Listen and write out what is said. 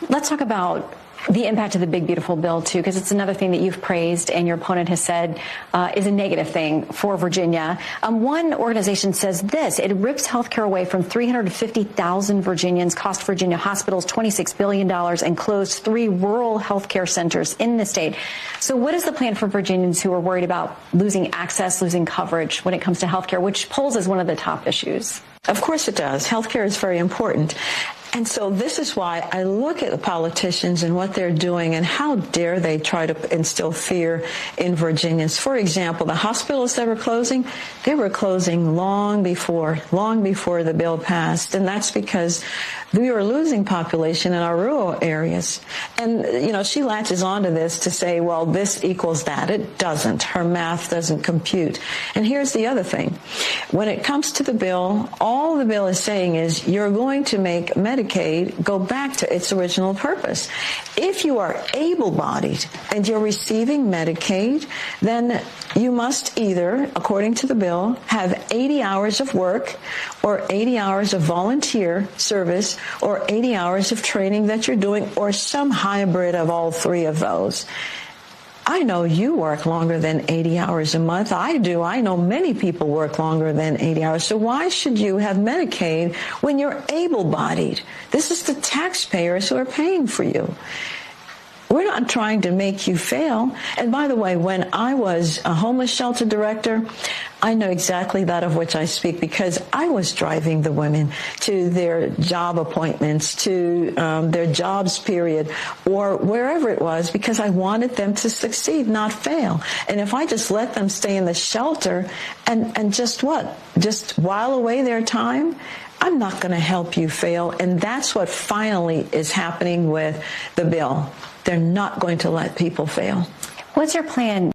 Let's talk about the impact of the big, beautiful bill, too, because it's another thing that you've praised and your opponent has said is a negative thing for Virginia. One organization says this: it rips health care away from 350,000 Virginians, cost Virginia hospitals $26 billion, and closed 3 rural health care centers in the state. So what is the plan for Virginians who are worried about losing access, losing coverage when it comes to health care, which polls as one of the top issues? Of course it does. Health care is very important. And so this is why I look at the politicians and what they're doing and how dare they try to instill fear in Virginians. For example, the hospitals that were closing, they were closing long before the bill passed. And that's because we were losing population in our rural areas. And, you know, she latches onto this to say, well, this equals that. It doesn't. Her math doesn't compute. And here's the other thing. When it comes to the bill, all the bill is saying is you're going to make Medicaid go back to its original purpose. If you are able-bodied and you're receiving Medicaid, then you must either, according to the bill, have 80 hours of work or 80 hours of volunteer service or 80 hours of training that you're doing or some hybrid of all 3 of those. I know you work longer than 80 hours a month. I do. I know many people work longer than 80 hours. So why should you have Medicaid when you're able-bodied? This is the taxpayers who are paying for you. We're not trying to make you fail. And by the way, when I was a homeless shelter director, I know exactly that of which I speak because I was driving the women to their job appointments, to their jobs period, or wherever it was, because I wanted them to succeed, not fail. And if I just let them stay in the shelter and just while away their time, I'm not going to help you fail. And that's what finally is happening with the bill. They're not going to let people fail. What's your plan?